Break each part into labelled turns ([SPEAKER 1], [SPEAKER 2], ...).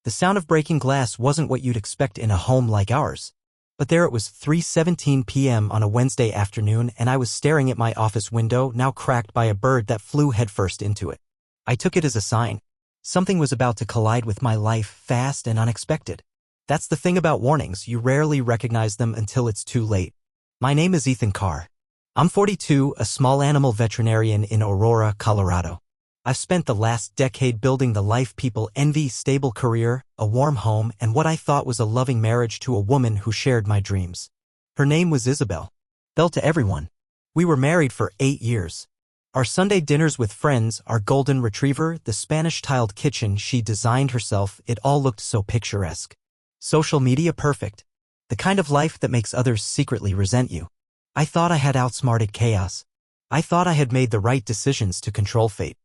[SPEAKER 1] The sound of breaking glass wasn't what you'd expect in a home like ours. But there it was, 3:17 p.m. on a Wednesday afternoon, and I was staring at my office window, now cracked by a bird that flew headfirst into it. I took it as a sign. Something was about to collide with my life, fast and unexpected. That's the thing about warnings, you rarely recognize them until it's too late. My name is Ethan Carr. I'm 42, a small animal veterinarian in Aurora, Colorado. I've spent the last decade building the life people envy, stable career, a warm home, and what I thought was a loving marriage to a woman who shared my dreams. Her name was Isabel. Belle to everyone. We were married for 8 years. Our Sunday dinners with friends, our golden retriever, the Spanish-tiled kitchen she designed herself, it all looked so picturesque. Social media perfect. The kind of life that makes others secretly resent you. I thought I had outsmarted chaos. I thought I had made the right decisions to control fate.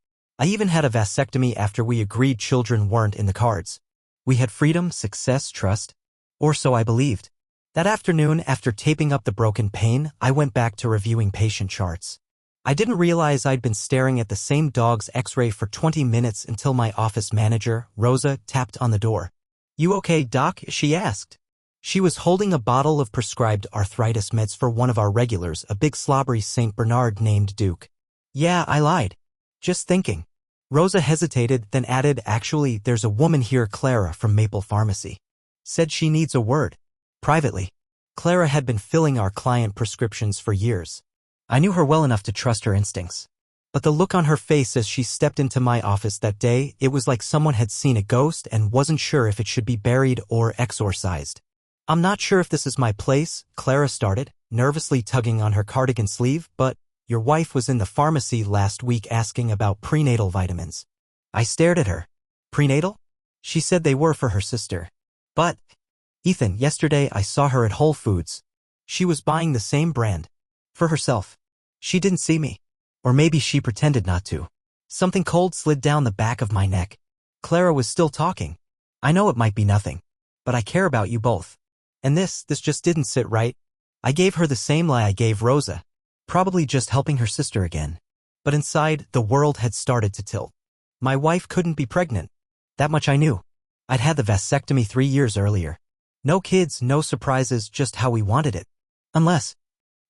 [SPEAKER 1] I even had a vasectomy after we agreed children weren't in the cards. We had freedom, success, trust. Or so I believed. That afternoon, after taping up the broken pane, I went back to reviewing patient charts. I didn't realize I'd been staring at the same dog's x-ray for 20 minutes until my office manager, Rosa, tapped on the door. "You okay, Doc?" she asked. She was holding a bottle of prescribed arthritis meds for one of our regulars, a big slobbery St. Bernard named Duke. "Yeah, I lied. Just thinking." Rosa hesitated, then added, "Actually, there's a woman here, Clara, from Maple Pharmacy. Said she needs a word. Privately." Clara had been filling our client prescriptions for years. I knew her well enough to trust her instincts. But the look on her face as she stepped into my office that day, it was like someone had seen a ghost and wasn't sure if it should be buried or exorcised. "I'm not sure if this is my place," Clara started, nervously tugging on her cardigan sleeve, "but your wife was in the pharmacy last week asking about prenatal vitamins." I stared at her. "Prenatal?" She said they were for her sister. "But, Ethan, yesterday I saw her at Whole Foods. She was buying the same brand. For herself. She didn't see me. Or maybe she pretended not to." Something cold slid down the back of my neck. Clara was still talking. "I know it might be nothing. But I care about you both. And this just didn't sit right." I gave her the same lie I gave Rosa. Probably just helping her sister again. But inside, the world had started to tilt. My wife couldn't be pregnant. That much I knew. I'd had the vasectomy 3 years earlier. No kids, no surprises, just how we wanted it. Unless.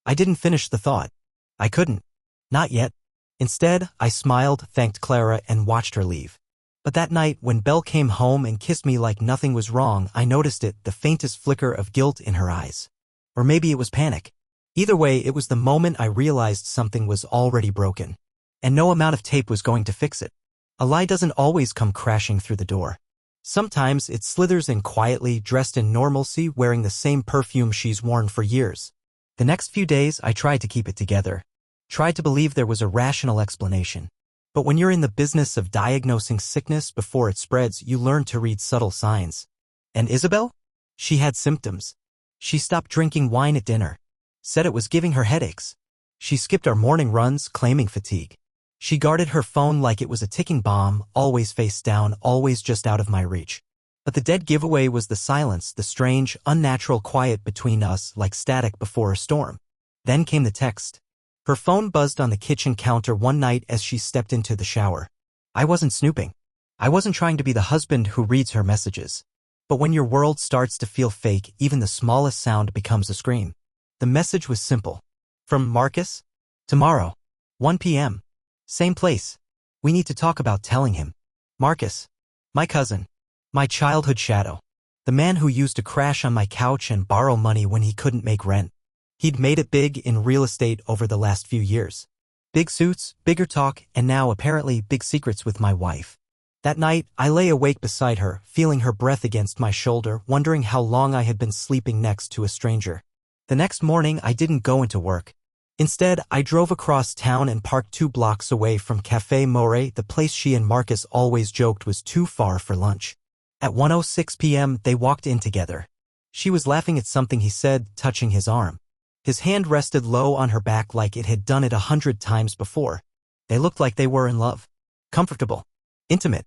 [SPEAKER 1] I didn't finish the thought. I couldn't. Not yet. Instead, I smiled, thanked Clara, and watched her leave. But that night, when Belle came home and kissed me like nothing was wrong, I noticed it, the faintest flicker of guilt in her eyes. Or maybe it was panic. Either way, it was the moment I realized something was already broken. And no amount of tape was going to fix it. A lie doesn't always come crashing through the door. Sometimes it slithers in quietly, dressed in normalcy, wearing the same perfume she's worn for years. The next few days, I tried to keep it together. Tried to believe there was a rational explanation. But when you're in the business of diagnosing sickness before it spreads, you learn to read subtle signs. And Isabel? She had symptoms. She stopped drinking wine at dinner. Said it was giving her headaches. She skipped our morning runs, claiming fatigue. She guarded her phone like it was a ticking bomb, always face down, always just out of my reach. But the dead giveaway was the silence, the strange, unnatural quiet between us, like static before a storm. Then came the text. Her phone buzzed on the kitchen counter one night as she stepped into the shower. I wasn't snooping. I wasn't trying to be the husband who reads her messages. But when your world starts to feel fake, even the smallest sound becomes a scream. The message was simple. From Marcus? Tomorrow. 1 p.m. Same place. We need to talk about telling him. Marcus. My cousin. My childhood shadow. The man who used to crash on my couch and borrow money when he couldn't make rent. He'd made it big in real estate over the last few years. Big suits, bigger talk, and now apparently big secrets with my wife. That night, I lay awake beside her, feeling her breath against my shoulder, wondering how long I had been sleeping next to a stranger. The next morning, I didn't go into work. Instead, I drove across town and parked 2 blocks away from Café More, the place she and Marcus always joked was too far for lunch. At 1:06 p.m., they walked in together. She was laughing at something he said, touching his arm. His hand rested low on her back like it had done it 100 times before. They looked like they were in love. Comfortable. Intimate.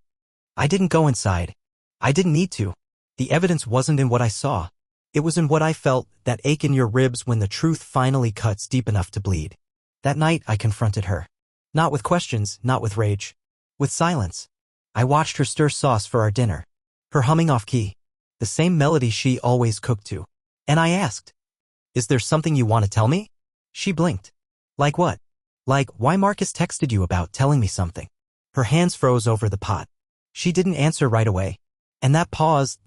[SPEAKER 1] I didn't go inside. I didn't need to. The evidence wasn't in what I saw. It was in what I felt, that ache in your ribs when the truth finally cuts deep enough to bleed. That night, I confronted her. Not with questions, not with rage. With silence. I watched her stir sauce for our dinner. her humming off key, the same melody she always cooked to. And I asked, "Is there something you want to tell me?" She blinked. "Like what?" "Like why Marcus texted you about telling me something." Her hands froze over the pot. She didn't answer right away. And that pause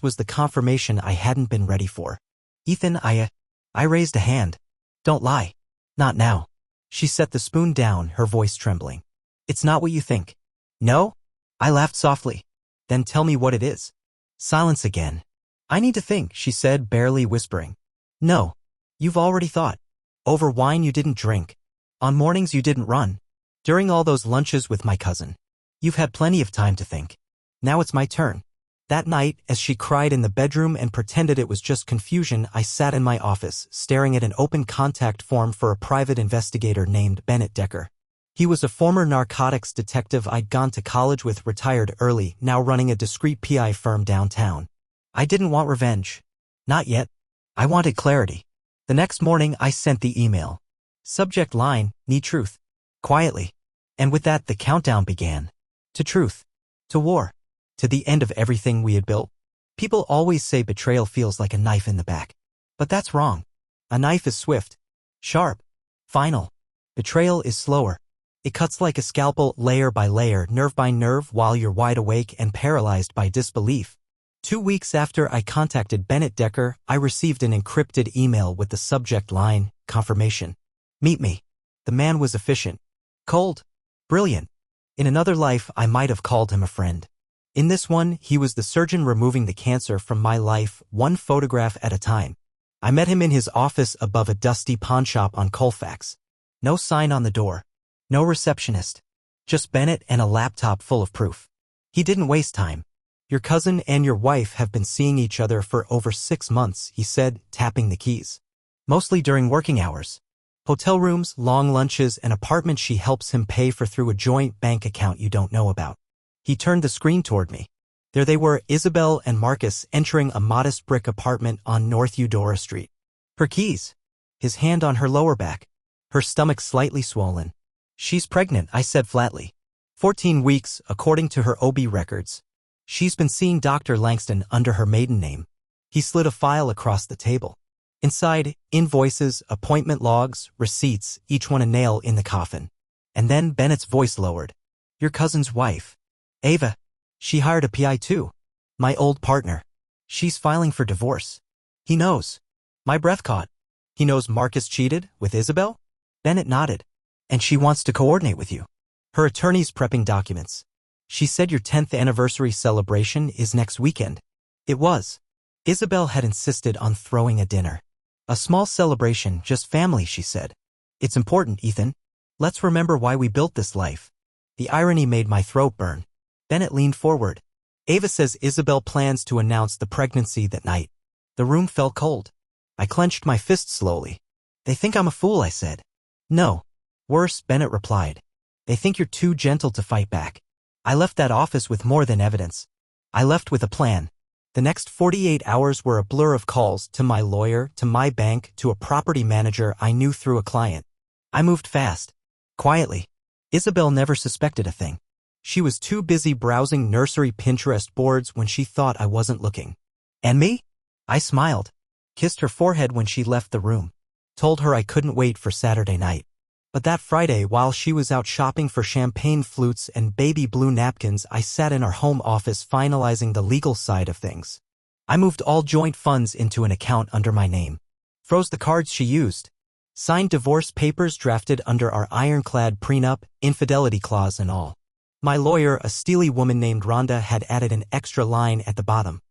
[SPEAKER 1] was the confirmation I hadn't been ready for. "Ethan, I raised a hand. Don't lie. Not now." She set the spoon down, her voice trembling. "It's not what you think." "No?" I laughed softly. "Then tell me what it is." Silence again. "I need to think," she said, barely whispering. "No. You've already thought. Over wine you didn't drink. On mornings you didn't run. During all those lunches with my cousin. You've had plenty of time to think. Now it's my turn." That night, as she cried in the bedroom and pretended it was just confusion, I sat in my office, staring at an open contact form for a private investigator named Bennett Decker. He was a former narcotics detective I'd gone to college with, retired early, now running a discreet PI firm downtown. I didn't want revenge. Not yet. I wanted clarity. The next morning, I sent the email. Subject line, "Need truth." Quietly. And with that, the countdown began. To truth. To war. To the end of everything we had built. People always say betrayal feels like a knife in the back. But that's wrong. A knife is swift, sharp, final. Betrayal is slower. It cuts like a scalpel, layer by layer, nerve by nerve, while you're wide awake and paralyzed by disbelief. 2 weeks after I contacted Bennett Decker, I received an encrypted email with the subject line, "Confirmation. Meet me." The man was efficient. Cold. Brilliant. In another life, I might have called him a friend. In this one, he was the surgeon removing the cancer from my life, one photograph at a time. I met him in his office above a dusty pawnshop on Colfax. No sign on the door. No receptionist. Just Bennett and a laptop full of proof. He didn't waste time. "Your cousin and your wife have been seeing each other for over 6 months, he said, tapping the keys. Mostly during working hours. Hotel rooms, long lunches, and apartments she helps him pay for through a joint bank account you don't know about. He turned the screen toward me. There they were, Isabel and Marcus, entering a modest brick apartment on North Eudora Street. Her keys. His hand on her lower back. Her stomach slightly swollen. "She's pregnant," I said flatly. 14 weeks, according to her OB records. She's been seeing Dr. Langston under her maiden name. He slid a file across the table. Inside, invoices, appointment logs, receipts, each one a nail in the coffin. And then Bennett's voice lowered. "Your cousin's wife. Ava. She hired a PI too. My old partner. She's filing for divorce." "He knows." My breath caught. "He knows Marcus cheated with Isabel?" Bennett nodded. "And she wants to coordinate with you. Her attorney's prepping documents. She said your 10th anniversary celebration is next weekend." It was. Isabel had insisted on throwing a dinner. "A small celebration, just family," she said. "It's important, Ethan. Let's remember why we built this life." The irony made my throat burn. Bennett leaned forward. "Ava says Isabel plans to announce the pregnancy that night." The room felt cold. I clenched my fist slowly. "They think I'm a fool," I said. "No. Worse," Bennett replied. "They think you're too gentle to fight back." I left that office with more than evidence. I left with a plan. The next 48 hours were a blur of calls to my lawyer, to my bank, to a property manager I knew through a client. I moved fast. Quietly. Isabel never suspected a thing. She was too busy browsing nursery Pinterest boards when she thought I wasn't looking. And me? I smiled. Kissed her forehead when she left the room. Told her I couldn't wait for Saturday night. But that Friday, while she was out shopping for champagne flutes and baby blue napkins, I sat in our home office finalizing the legal side of things. I moved all joint funds into an account under my name. Froze the cards she used. Signed divorce papers drafted under our ironclad prenup, infidelity clause and all. My lawyer, a steely woman named Rhonda, had added an extra line at the bottom.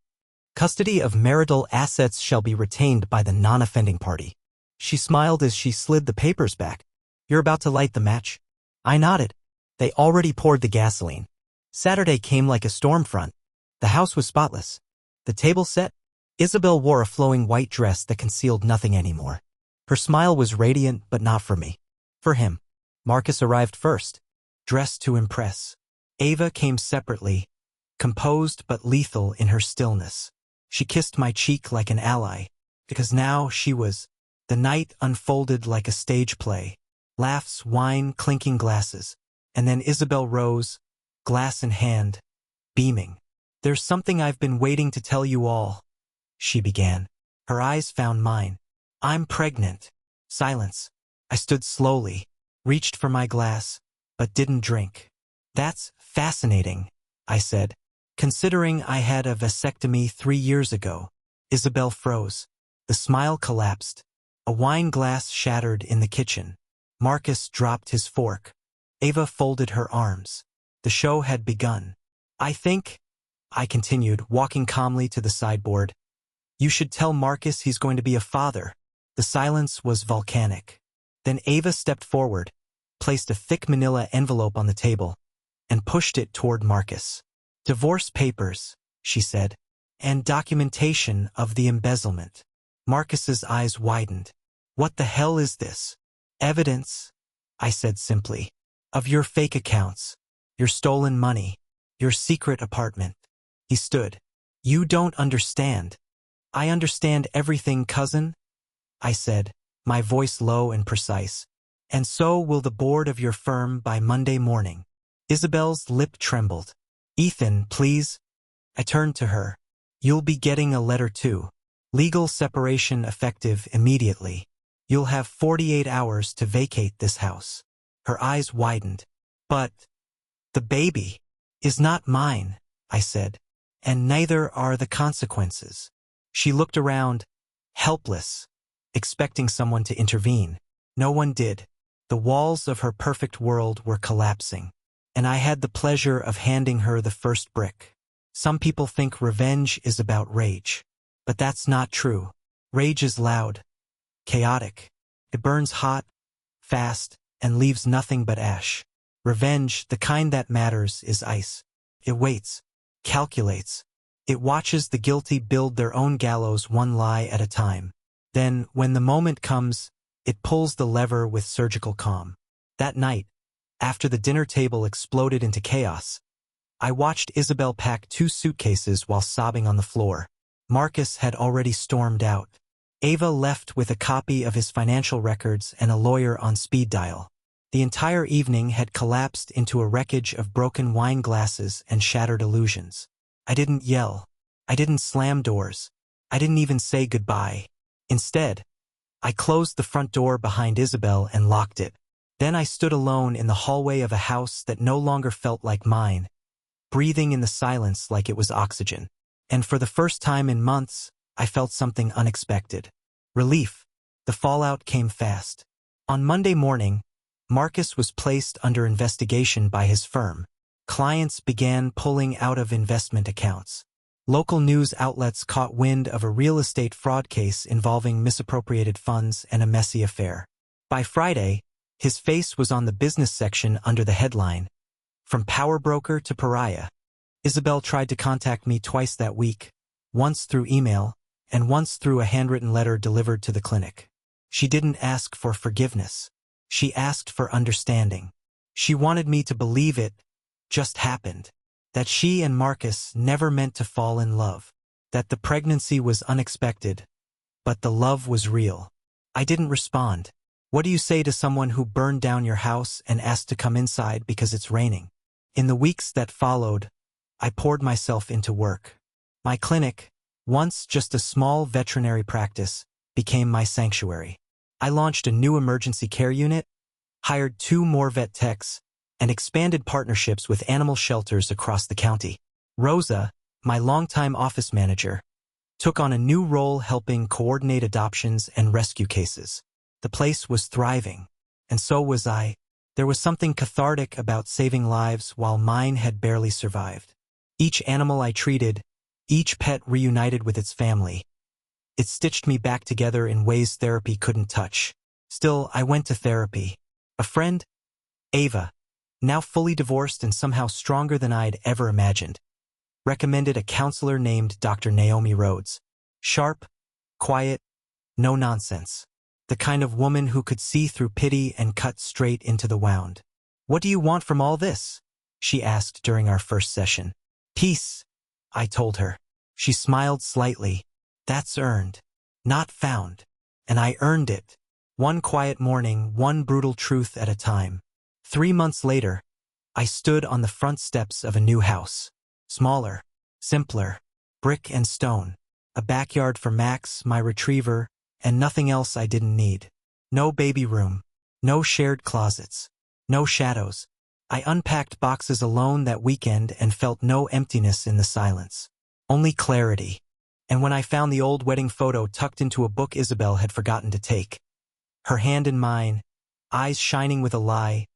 [SPEAKER 1] "Custody of marital assets shall be retained by the non-offending party." She smiled as she slid the papers back. "You're about to light the match?" I nodded. They already poured the gasoline. Saturday came like a storm front. The house was spotless. The table set. Isabel wore a flowing white dress that concealed nothing anymore. Her smile was radiant, but not for me. For him. Marcus arrived first. Dressed to impress. Ava came separately, composed but lethal in her stillness. She kissed my cheek like an ally, because now she was. The night unfolded like a stage play. Laughs, wine, clinking glasses. And then Isabel rose, glass in hand, beaming. "There's something I've been waiting to tell you all," she began. Her eyes found mine. "I'm pregnant." Silence. I stood slowly, reached for my glass, but didn't drink. "That's fascinating," I said, "considering I had a vasectomy 3 years ago." Isabel froze. The smile collapsed. A wine glass shattered in the kitchen. Marcus dropped his fork. Ava folded her arms. The show had begun. "I think," I continued, walking calmly to the sideboard, "you should tell Marcus he's going to be a father." The silence was volcanic. Then Ava stepped forward, placed a thick manila envelope on the table, and pushed it toward Marcus. "Divorce papers," she said, "and documentation of the embezzlement." Marcus's eyes widened. "What the hell is this?" "Evidence," I said simply, "of your fake accounts, your stolen money, your secret apartment." He stood. "You don't understand." "I understand everything, cousin," I said, my voice low and precise. "And so will the board of your firm by Monday morning." Isabel's lip trembled. "Ethan, please." I turned to her. "You'll be getting a letter too. Legal separation effective immediately. You'll have 48 hours to vacate this house." Her eyes widened. "But the baby is not mine," I said, "and neither are the consequences." She looked around, helpless, expecting someone to intervene. No one did. The walls of her perfect world were collapsing, and I had the pleasure of handing her the first brick. Some people think revenge is about rage, but that's not true. Rage is loud, chaotic. It burns hot, fast, and leaves nothing but ash. Revenge, the kind that matters, is ice. It waits, calculates. It watches the guilty build their own gallows one lie at a time. Then, when the moment comes, it pulls the lever with surgical calm. That night, after the dinner table exploded into chaos, I watched Isabel pack 2 suitcases while sobbing on the floor. Marcus had already stormed out. Ava left with a copy of his financial records and a lawyer on speed dial. The entire evening had collapsed into a wreckage of broken wine glasses and shattered illusions. I didn't yell. I didn't slam doors. I didn't even say goodbye. Instead, I closed the front door behind Isabel and locked it. Then I stood alone in the hallway of a house that no longer felt like mine, breathing in the silence like it was oxygen. And for the first time in months, I felt something unexpected. Relief. The fallout came fast. On Monday morning, Marcus was placed under investigation by his firm. Clients began pulling out of investment accounts. Local news outlets caught wind of a real estate fraud case involving misappropriated funds and a messy affair. By Friday, his face was on the business section under the headline, "From Power Broker to Pariah." Isabel tried to contact me twice that week, once through email, and once through a handwritten letter delivered to the clinic. She didn't ask for forgiveness. She asked for understanding. She wanted me to believe it just happened, that she and Marcus never meant to fall in love, that the pregnancy was unexpected, but the love was real. I didn't respond. What do you say to someone who burned down your house and asked to come inside because it's raining? In the weeks that followed, I poured myself into work. My clinic, once just a small veterinary practice, became my sanctuary. I launched a new emergency care unit, hired 2 more vet techs, and expanded partnerships with animal shelters across the county. Rosa, my longtime office manager, took on a new role helping coordinate adoptions and rescue cases. The place was thriving, and so was I. There was something cathartic about saving lives while mine had barely survived. Each animal I treated, each pet reunited with its family. It stitched me back together in ways therapy couldn't touch. Still, I went to therapy. A friend, Ava, now fully divorced and somehow stronger than I'd ever imagined, recommended a counselor named Dr. Naomi Rhodes. Sharp, quiet, no nonsense. The kind of woman who could see through pity and cut straight into the wound. "What do you want from all this?" she asked during our first session. "Peace," I told her. She smiled slightly. "That's earned, not found. And I earned it. One quiet morning, one brutal truth at a time." 3 months later, I stood on the front steps of a new house. Smaller, Simpler. Brick and stone. A backyard for Max, my retriever, and nothing else I didn't need. No baby room. No shared closets. No shadows. I unpacked boxes alone that weekend and felt no emptiness in the silence. Only clarity. And when I found the old wedding photo tucked into a book Isabel had forgotten to take, her hand in mine, eyes shining with a lie,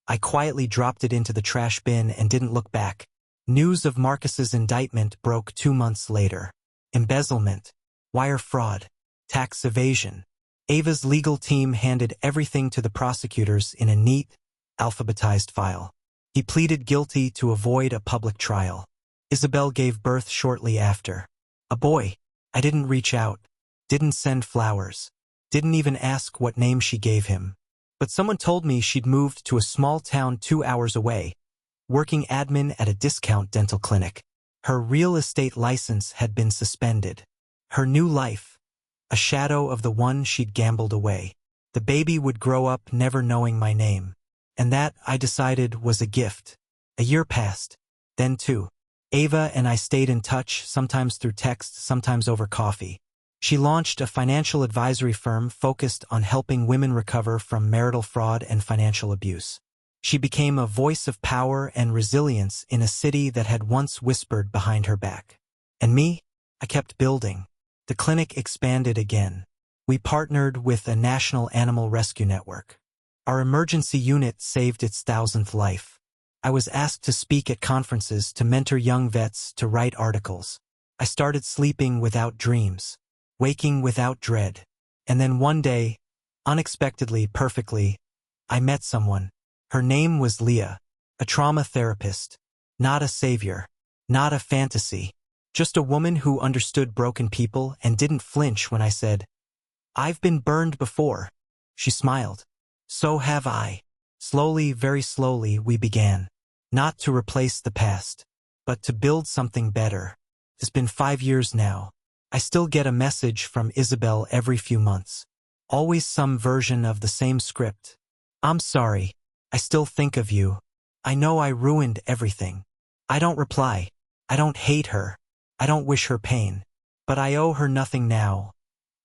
[SPEAKER 1] I quietly dropped it into the trash bin and didn't look back. News of Marcus's indictment broke 2 months later. Embezzlement, wire fraud, tax evasion. Ava's legal team handed everything to the prosecutors in a neat, alphabetized file. He pleaded guilty to avoid a public trial. Isabel gave birth shortly after. A boy. I didn't reach out, didn't send flowers, didn't even ask what name she gave him. But someone told me she'd moved to a small town 2 hours away, working admin at a discount dental clinic. Her real estate license had been suspended. Her new life, a shadow of the one she'd gambled away. The baby would grow up never knowing my name. And that, I decided, was a gift. A year passed. Then 2. Ava and I stayed in touch, sometimes through text, sometimes over coffee. She launched a financial advisory firm focused on helping women recover from marital fraud and financial abuse. She became a voice of power and resilience in a city that had once whispered behind her back. And me? I kept building. The clinic expanded again. We partnered with a national animal rescue network. Our emergency unit saved its 1,000th life. I was asked to speak at conferences, to mentor young vets, to write articles. I started sleeping without dreams, waking without dread. And then one day, unexpectedly, perfectly, I met someone. Her name was Leah, a trauma therapist, not a savior, not a fantasy, just a woman who understood broken people and didn't flinch when I said, "I've been burned before." She smiled. "So have I." Slowly, very slowly, we began. Not to replace the past, but to build something better. It's been 5 years now. I still get a message from Isabel every few months. Always some version of the same script. "I'm sorry. I still think of you. I know I ruined everything." I don't reply. I don't hate her. I don't wish her pain. But I owe her nothing now.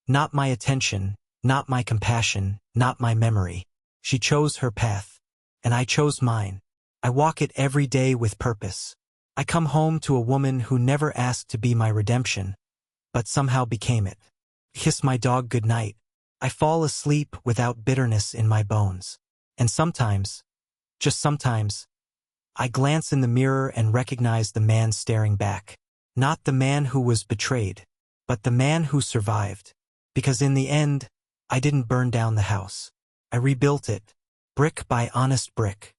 [SPEAKER 1] Not my attention, not my compassion, not my memory. She chose her path, and I chose mine. I walk it every day with purpose. I come home to a woman who never asked to be my redemption, but somehow became it. Kiss my dog goodnight. I fall asleep without bitterness in my bones. And sometimes, just sometimes, I glance in the mirror and recognize the man staring back. Not the man who was betrayed, but the man who survived. Because in the end, I didn't burn down the house. I rebuilt it, brick by honest brick.